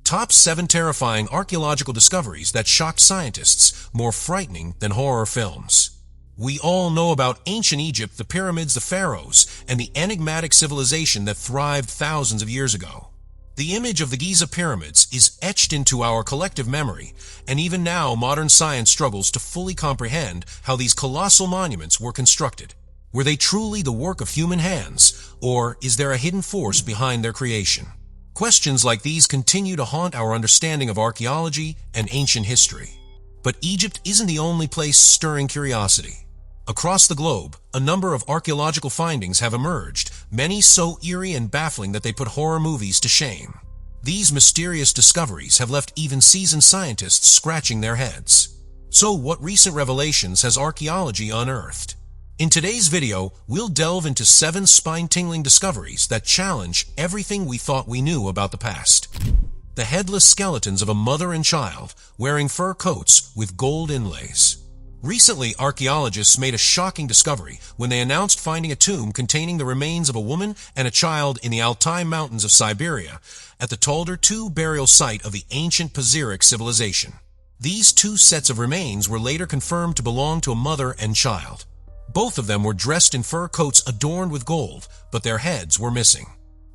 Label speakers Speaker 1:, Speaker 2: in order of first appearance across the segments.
Speaker 1: Top 7 terrifying archaeological discoveries that shocked scientists, more frightening than horror films. We all know about ancient Egypt, the pyramids, the pharaohs, and the enigmatic civilization that thrived thousands of years ago. The image of the Giza pyramids is etched into our collective memory, and even now modern science struggles to fully comprehend how these colossal monuments were constructed. Were they truly the work of human hands, or is there a hidden force behind their creation? Questions like these continue to haunt our understanding of archaeology and ancient history. But Egypt isn't the only place stirring curiosity. Across the globe, a number of archaeological findings have emerged, many so eerie and baffling that they put horror movies to shame. These mysterious discoveries have left even seasoned scientists scratching their heads. So what recent revelations has archaeology unearthed? In today's video, we'll delve into 7 spine-tingling discoveries that challenge everything we thought we knew about the past. The headless skeletons of a mother and child wearing fur coats with gold inlays. Recently, archaeologists made a shocking discovery when they announced finding a tomb containing the remains of a woman and a child in the Altai Mountains of Siberia at the Talder II burial site of the ancient Paziric civilization. These 2 sets of remains were later confirmed to belong to a mother and child. Both of them were dressed in fur coats adorned with gold, but their heads were missing.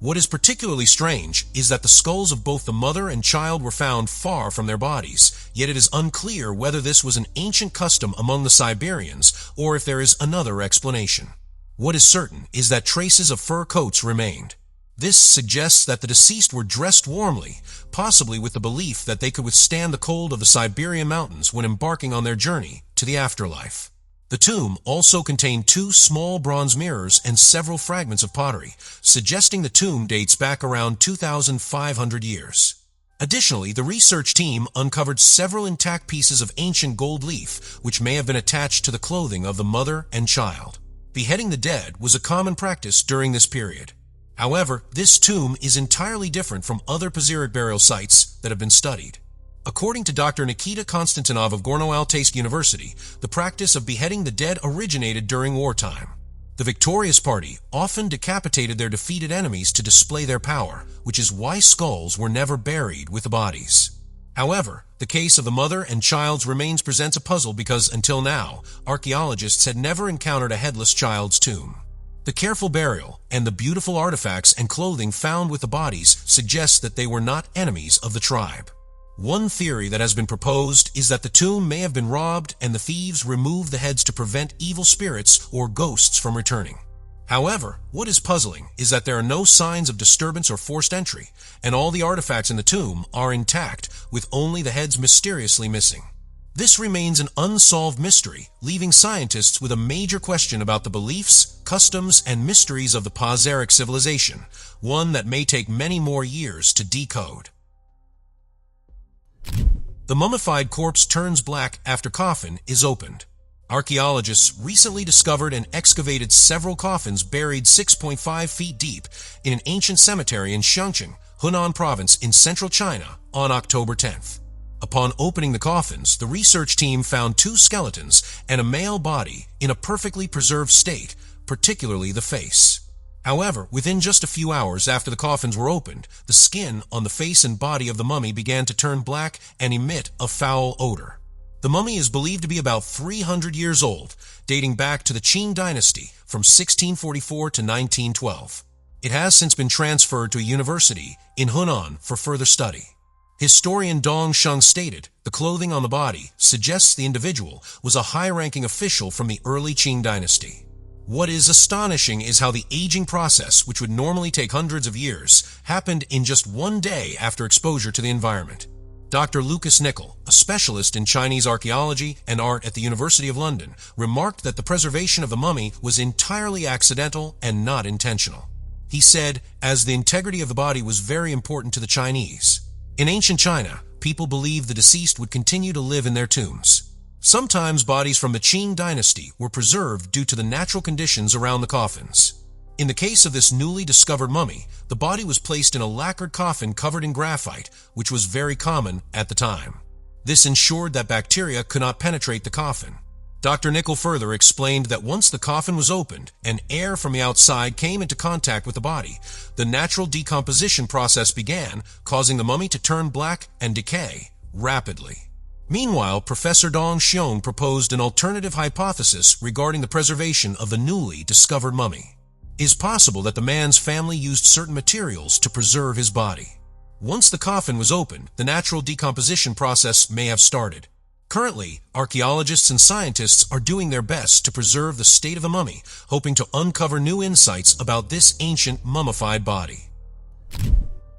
Speaker 1: What is particularly strange is that the skulls of both the mother and child were found far from their bodies, yet it is unclear whether this was an ancient custom among the Siberians or if there is another explanation. What is certain is that traces of fur coats remained. This suggests that the deceased were dressed warmly, possibly with the belief that they could withstand the cold of the Siberian mountains when embarking on their journey to the afterlife. The tomb also contained 2 small bronze mirrors and several fragments of pottery, suggesting the tomb dates back around 2,500 years. Additionally, the research team uncovered several intact pieces of ancient gold leaf, which may have been attached to the clothing of the mother and child. Beheading the dead was a common practice during this period. However, this tomb is entirely different from other Paziric burial sites that have been studied. According to Dr. Nikita Konstantinov of Gorno-Altaysk University, the practice of beheading the dead originated during wartime. The victorious party often decapitated their defeated enemies to display their power, which is why skulls were never buried with the bodies. However, the case of the mother and child's remains presents a puzzle because, until now, archaeologists had never encountered a headless child's tomb. The careful burial and the beautiful artifacts and clothing found with the bodies suggest that they were not enemies of the tribe. One theory that has been proposed is that the tomb may have been robbed and the thieves removed the heads to prevent evil spirits or ghosts from returning. However, what is puzzling is that there are no signs of disturbance or forced entry, and all the artifacts in the tomb are intact, with only the heads mysteriously missing. This remains an unsolved mystery, leaving scientists with a major question about the beliefs, customs, and mysteries of the Paziric civilization, one that may take many more years to decode. The mummified corpse turns black after coffin is opened. Archaeologists recently discovered and excavated several coffins buried 6.5 feet deep in an ancient cemetery in Xiangqing, Hunan Province in central China on October 10th. Upon opening the coffins, the research team found 2 skeletons and a male body in a perfectly preserved state, particularly the face. However, within just a few hours after the coffins were opened, the skin on the face and body of the mummy began to turn black and emit a foul odor. The mummy is believed to be about 300 years old, dating back to the Qing dynasty from 1644 to 1912. It has since been transferred to a university in Hunan for further study. Historian Dong Sheng stated, the clothing on the body suggests the individual was a high-ranking official from the early Qing dynasty. What is astonishing is how the aging process, which would normally take hundreds of years, happened in just one day after exposure to the environment. Dr. Lucas Nicol, a specialist in Chinese archaeology and art at the University of London, remarked that the preservation of the mummy was entirely accidental and not intentional. He said, as the integrity of the body was very important to the Chinese. In ancient China, people believed the deceased would continue to live in their tombs. Sometimes bodies from the Qing dynasty were preserved due to the natural conditions around the coffins. In the case of this newly discovered mummy, the body was placed in a lacquered coffin covered in graphite, which was very common at the time. This ensured that bacteria could not penetrate the coffin. Dr. Nickel further explained that once the coffin was opened and air from the outside came into contact with the body, the natural decomposition process began, causing the mummy to turn black and decay rapidly. Meanwhile, Professor Dong Xiong proposed an alternative hypothesis regarding the preservation of the newly discovered mummy. It is possible that the man's family used certain materials to preserve his body. Once the coffin was opened, the natural decomposition process may have started. Currently, archaeologists and scientists are doing their best to preserve the state of the mummy, hoping to uncover new insights about this ancient mummified body.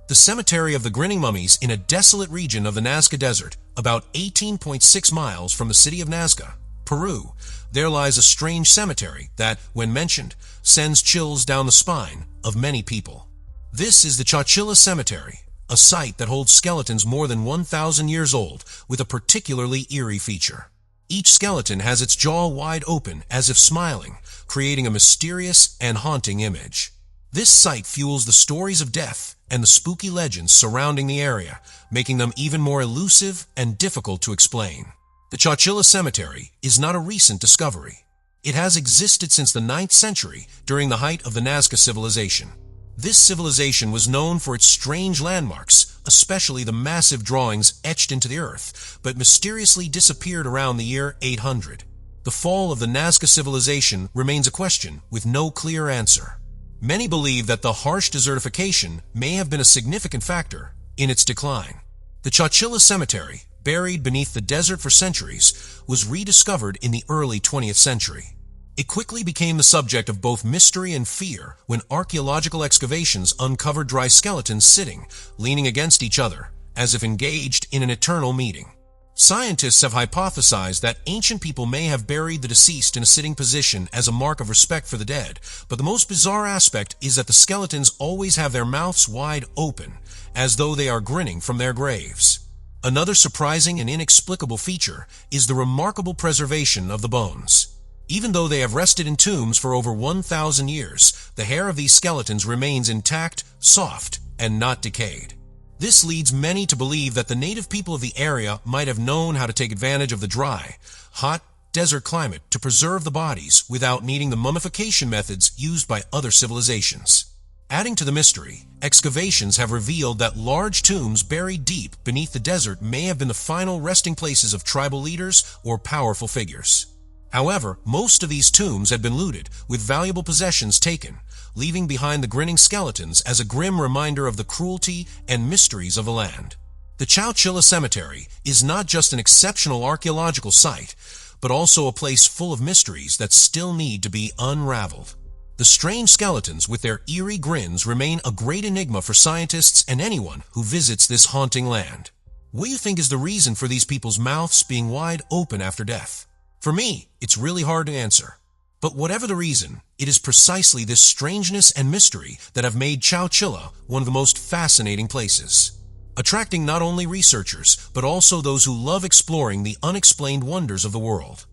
Speaker 1: The cemetery of the grinning mummies in a desolate region of the Nazca Desert, about 18.6 miles from the city of Nazca, Peru, there lies a strange cemetery that, when mentioned, sends chills down the spine of many people. This is the Chowchilla Cemetery, a site that holds skeletons more than 1,000 years old with a particularly eerie feature. Each skeleton has its jaw wide open as if smiling, creating a mysterious and haunting image. This site fuels the stories of death and the spooky legends surrounding the area, making them even more elusive and difficult to explain. The Chowchilla Cemetery is not a recent discovery. It has existed since the 9th century during the height of the Nazca civilization. This civilization was known for its strange landmarks, especially the massive drawings etched into the earth, but mysteriously disappeared around the year 800. The fall of the Nazca civilization remains a question with no clear answer. Many believe that the harsh desertification may have been a significant factor in its decline. The Chowchilla Cemetery, buried beneath the desert for centuries, was rediscovered in the early 20th century. It quickly became the subject of both mystery and fear when archaeological excavations uncovered dry skeletons sitting, leaning against each other, as if engaged in an eternal meeting. Scientists have hypothesized that ancient people may have buried the deceased in a sitting position as a mark of respect for the dead, but the most bizarre aspect is that the skeletons always have their mouths wide open, as though they are grinning from their graves. Another surprising and inexplicable feature is the remarkable preservation of the bones. Even though they have rested in tombs for over 1,000 years, the hair of these skeletons remains intact, soft, and not decayed. This leads many to believe that the native people of the area might have known how to take advantage of the dry, hot desert climate to preserve the bodies without needing the mummification methods used by other civilizations. Adding to the mystery, excavations have revealed that large tombs buried deep beneath the desert may have been the final resting places of tribal leaders or powerful figures. However, most of these tombs had been looted, with valuable possessions taken, leaving behind the grinning skeletons as a grim reminder of the cruelty and mysteries of the land. The Chowchilla Cemetery is not just an exceptional archaeological site, but also a place full of mysteries that still need to be unraveled. The strange skeletons with their eerie grins remain a great enigma for scientists and anyone who visits this haunting land. What do you think is the reason for these people's mouths being wide open after death? For me, it's really hard to answer. But whatever the reason, it is precisely this strangeness and mystery that have made Chowchilla one of the most fascinating places, attracting not only researchers, but also those who love exploring the unexplained wonders of the world.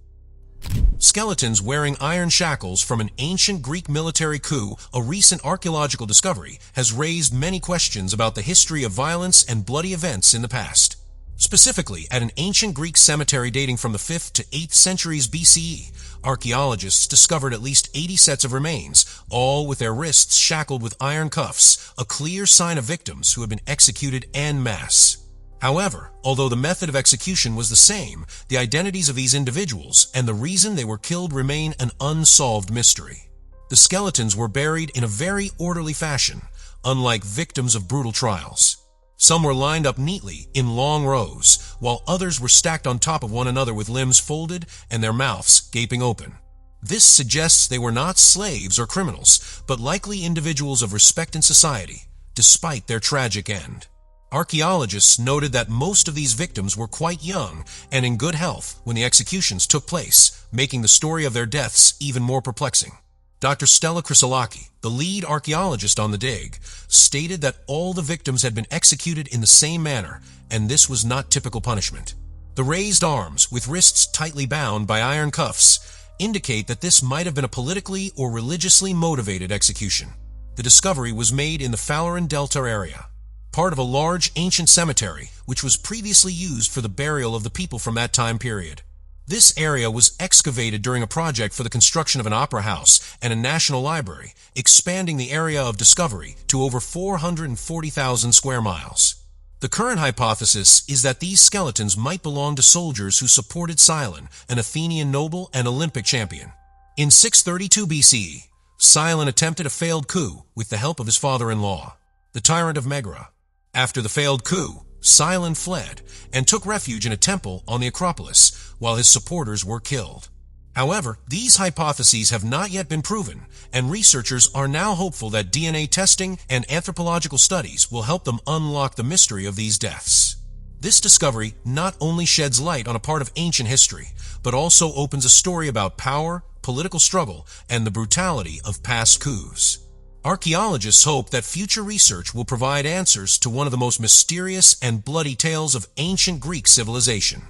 Speaker 1: Skeletons wearing iron shackles from an ancient Greek military coup, a recent archaeological discovery, has raised many questions about the history of violence and bloody events in the past. Specifically, at an ancient Greek cemetery dating from the 5th to 8th centuries BCE, archaeologists discovered at least 80 sets of remains, all with their wrists shackled with iron cuffs, a clear sign of victims who had been executed en masse. However, although the method of execution was the same, the identities of these individuals and the reason they were killed remain an unsolved mystery. The skeletons were buried in a very orderly fashion, unlike victims of brutal trials. Some were lined up neatly in long rows, while others were stacked on top of one another with limbs folded and their mouths gaping open. This suggests they were not slaves or criminals, but likely individuals of respect in society, despite their tragic end. Archaeologists noted that most of these victims were quite young and in good health when the executions took place, making the story of their deaths even more perplexing. Dr. Stella Chrysolaki, the lead archaeologist on the dig, stated that all the victims had been executed in the same manner, and this was not typical punishment. The raised arms, with wrists tightly bound by iron cuffs, indicate that this might have been a politically or religiously motivated execution. The discovery was made in the Falarin Delta area, part of a large ancient cemetery which was previously used for the burial of the people from that time period. This area was excavated during a project for the construction of an opera house and a national library, expanding the area of discovery to over 440,000 square miles. The current hypothesis is that these skeletons might belong to soldiers who supported Cylon, an Athenian noble and Olympic champion. In 632 BCE, Cylon attempted a failed coup with the help of his father-in-law, the tyrant of Megara. After the failed coup, Cylon fled and took refuge in a temple on the Acropolis while his supporters were killed. However, these hypotheses have not yet been proven, and researchers are now hopeful that DNA testing and anthropological studies will help them unlock the mystery of these deaths. This discovery not only sheds light on a part of ancient history, but also opens a story about power, political struggle, and the brutality of past coups. Archaeologists hope that future research will provide answers to one of the most mysterious and bloody tales of ancient Greek civilization: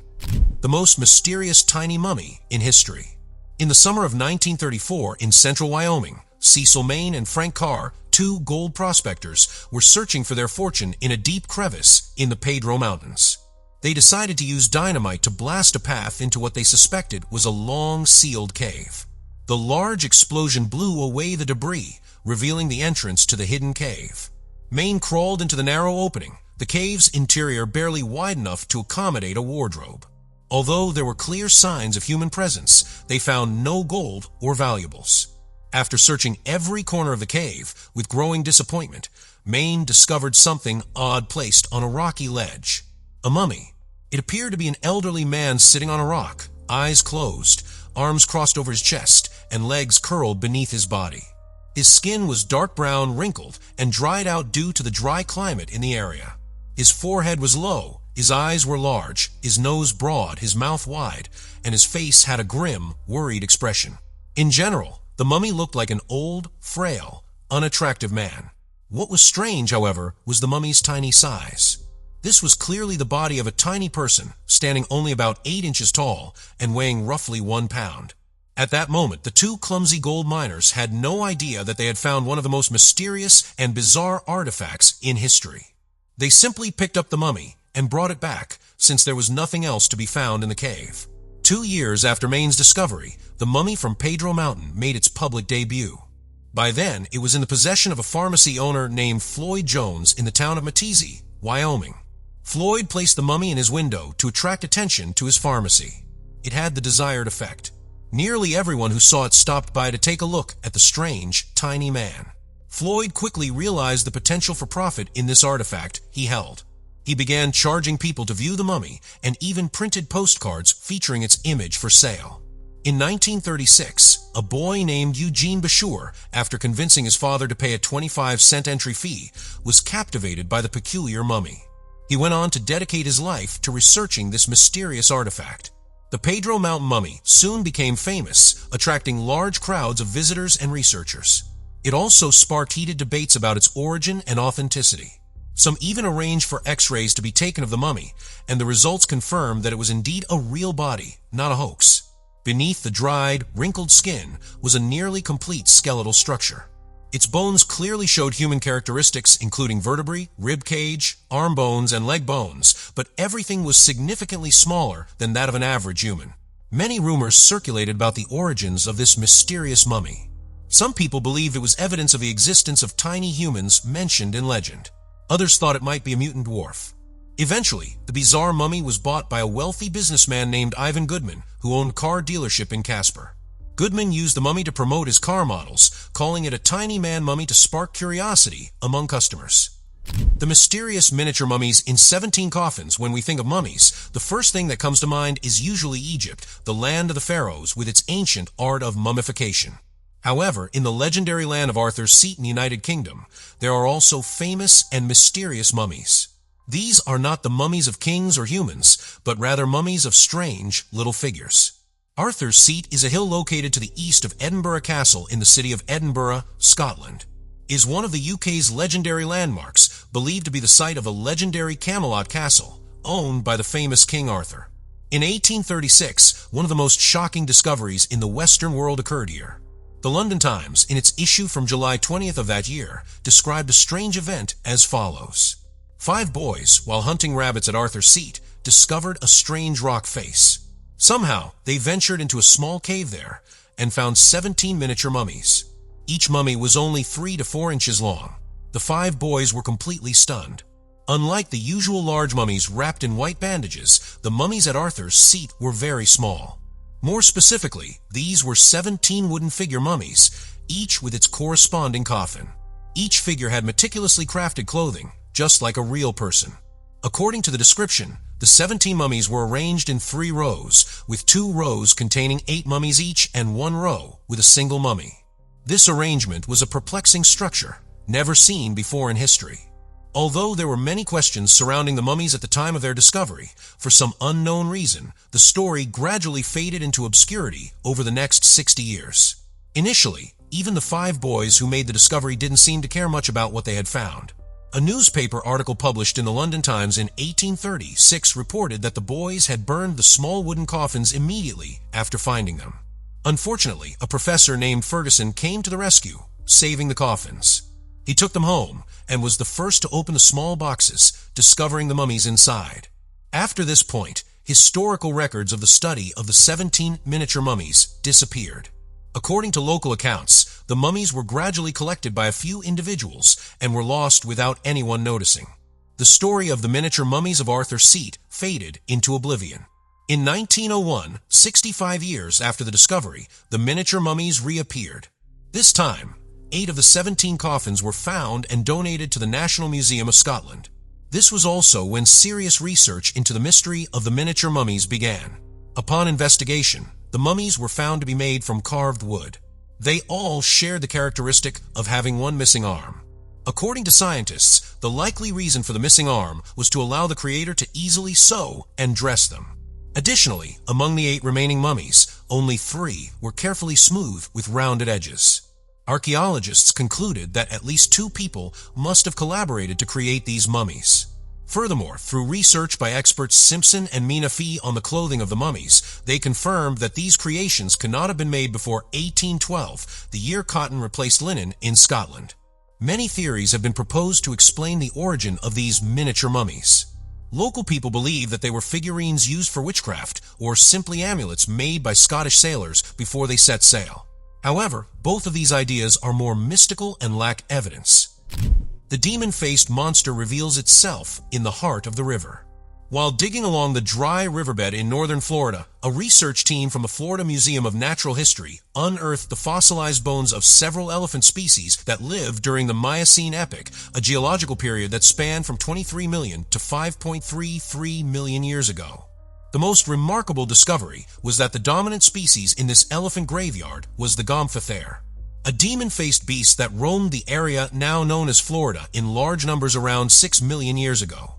Speaker 1: the most mysterious tiny mummy in history. In the summer of 1934 in central Wyoming, Cecil Main and Frank Carr, two gold prospectors, were searching for their fortune in a deep crevice in the Pedro Mountains. They decided to use dynamite to blast a path into what they suspected was a long, sealed cave. The large explosion blew away the debris, revealing the entrance to the hidden cave. Main crawled into the narrow opening, the cave's interior barely wide enough to accommodate a wardrobe. Although there were clear signs of human presence, they found no gold or valuables. After searching every corner of the cave with growing disappointment, Main discovered something odd placed on a rocky ledge: a mummy. It appeared to be an elderly man sitting on a rock, eyes closed, arms crossed over his chest, and legs curled beneath his body. His skin was dark brown, wrinkled, and dried out due to the dry climate in the area. His forehead was low, his eyes were large, his nose broad, his mouth wide, and his face had a grim, worried expression. In general, the mummy looked like an old, frail, unattractive man. What was strange, however, was the mummy's tiny size. This was clearly the body of a tiny person, standing only about 8 inches tall and weighing roughly 1 pound. At that moment, the two clumsy gold miners had no idea that they had found one of the most mysterious and bizarre artifacts in history. They simply picked up the mummy and brought it back, since there was nothing else to be found in the cave. 2 years after Maine's discovery, the mummy from Pedro Mountain made its public debut. By then, it was in the possession of a pharmacy owner named Floyd Jones in the town of Matese, Wyoming. Floyd placed the mummy in his window to attract attention to his pharmacy. It had the desired effect. Nearly everyone who saw it stopped by to take a look at the strange, tiny man. Floyd quickly realized the potential for profit in this artifact he held. He began charging people to view the mummy and even printed postcards featuring its image for sale. In 1936, a boy named Eugene Bashur, after convincing his father to pay a 25-cent entry fee, was captivated by the peculiar mummy. He went on to dedicate his life to researching this mysterious artifact. The Pedro Mountain mummy soon became famous, attracting large crowds of visitors and researchers. It also sparked heated debates about its origin and authenticity. Some even arranged for X-rays to be taken of the mummy, and the results confirmed that it was indeed a real body, not a hoax. Beneath the dried, wrinkled skin was a nearly complete skeletal structure. Its bones clearly showed human characteristics, including vertebrae, rib cage, arm bones, and leg bones, but everything was significantly smaller than that of an average human. Many rumors circulated about the origins of this mysterious mummy. Some people believed it was evidence of the existence of tiny humans mentioned in legend. Others thought it might be a mutant dwarf. Eventually, the bizarre mummy was bought by a wealthy businessman named Ivan Goodman, who owned a car dealership in Casper. Goodman used the mummy to promote his car models, calling it a tiny man mummy to spark curiosity among customers. The mysterious miniature mummies in 17 coffins. When we think of mummies, the first thing that comes to mind is usually Egypt, the land of the pharaohs, with its ancient art of mummification. However, in the legendary land of Arthur's Seat in the United Kingdom, there are also famous and mysterious mummies. These are not the mummies of kings or humans, but rather mummies of strange little figures. Arthur's Seat is a hill located to the east of Edinburgh Castle in the city of Edinburgh, Scotland. It is one of the UK's legendary landmarks, believed to be the site of a legendary Camelot castle, owned by the famous King Arthur. In 1836, one of the most shocking discoveries in the Western world occurred here. The London Times, in its issue from July 20th of that year, described a strange event as follows. 5 boys, while hunting rabbits at Arthur's Seat, discovered a strange rock face. Somehow, they ventured into a small cave there and found 17 miniature mummies. Each mummy was only 3 to 4 inches long. The 5 boys were completely stunned. Unlike the usual large mummies wrapped in white bandages, the mummies at Arthur's Seat were very small. More specifically, these were 17 wooden figure mummies, each with its corresponding coffin. Each figure had meticulously crafted clothing, just like a real person. According to the description, the 17 mummies were arranged in 3 rows, with 2 rows containing 8 mummies each and 1 row with a single mummy. This arrangement was a perplexing structure, never seen before in history. Although there were many questions surrounding the mummies at the time of their discovery, for some unknown reason, the story gradually faded into obscurity over the next 60 years. Initially, even the 5 boys who made the discovery didn't seem to care much about what they had found. A newspaper article published in the London Times in 1836 reported that the boys had burned the small wooden coffins immediately after finding them. Unfortunately, a professor named Ferguson came to the rescue, saving the coffins. He took them home and was the first to open the small boxes, discovering the mummies inside. After this point, historical records of the study of the 17 miniature mummies disappeared. According to local accounts, the mummies were gradually collected by a few individuals and were lost without anyone noticing. The story of the miniature mummies of Arthur's Seat faded into oblivion. In 1901, 65 years after the discovery, the miniature mummies reappeared. This time, 8 of the 17 coffins were found and donated to the National Museum of Scotland. This was also when serious research into the mystery of the miniature mummies began. Upon investigation, the mummies were found to be made from carved wood. They all shared the characteristic of having one missing arm. According to scientists, the likely reason for the missing arm was to allow the creator to easily sew and dress them. Additionally, among the 8 remaining mummies, only 3 were carefully smooth with rounded edges. Archaeologists concluded that at least 2 people must have collaborated to create these mummies. Furthermore, through research by experts Simpson and Mina Fee on the clothing of the mummies, they confirmed that these creations could not have been made before 1812, the year cotton replaced linen in Scotland. Many theories have been proposed to explain the origin of these miniature mummies. Local people believe that they were figurines used for witchcraft or simply amulets made by Scottish sailors before they set sail. However, both of these ideas are more mystical and lack evidence. The demon-faced monster reveals itself in the heart of the river. While digging along the dry riverbed in northern Florida, a research team from the Florida Museum of Natural History unearthed the fossilized bones of several elephant species that lived during the Miocene epoch, a geological period that spanned from 23 million to 5.33 million years ago. The most remarkable discovery was that the dominant species in this elephant graveyard was the Gomphothere, a demon-faced beast that roamed the area now known as Florida in large numbers around 6 million years ago.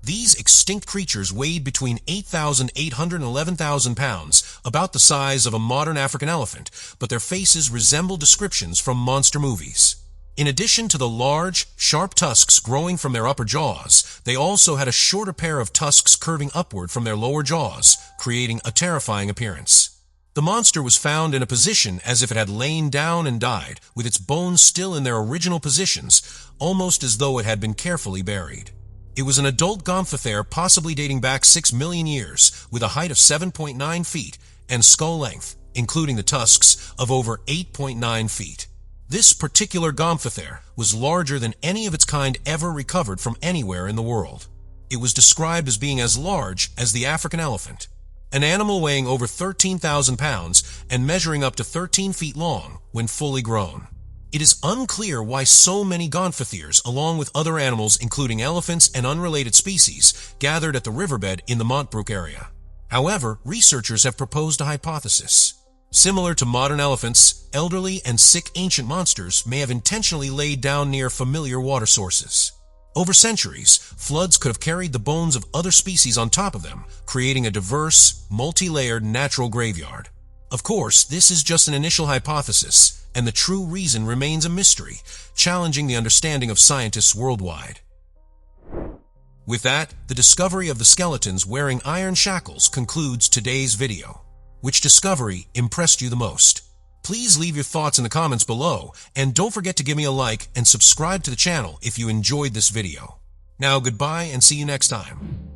Speaker 1: These extinct creatures weighed between 8,800 and 11,000 pounds, about the size of a modern African elephant, but their faces resemble descriptions from monster movies. In addition to the large, sharp tusks growing from their upper jaws, they also had a shorter pair of tusks curving upward from their lower jaws, creating a terrifying appearance. The monster was found in a position as if it had lain down and died, with its bones still in their original positions, almost as though it had been carefully buried. It was an adult Gomphothere possibly dating back 6 million years, with a height of 7.9 feet and skull length, including the tusks, of over 8.9 feet. This particular Gomphothere was larger than any of its kind ever recovered from anywhere in the world. It was described as being as large as the African elephant, an animal weighing over 13,000 pounds and measuring up to 13 feet long when fully grown. It is unclear why so many Gomphotheres, along with other animals including elephants and unrelated species, gathered at the riverbed in the Montbrook area. However, researchers have proposed a hypothesis. Similar to modern elephants, elderly and sick ancient monsters may have intentionally laid down near familiar water sources. Over centuries, floods could have carried the bones of other species on top of them, creating a diverse, multi-layered natural graveyard. Of course, this is just an initial hypothesis, and the true reason remains a mystery, challenging the understanding of scientists worldwide. With that, the discovery of the skeletons wearing iron shackles concludes today's video. Which discovery impressed you the most? Please leave your thoughts in the comments below, and don't forget to give me a like and subscribe to the channel if you enjoyed this video. Now goodbye and see you next time.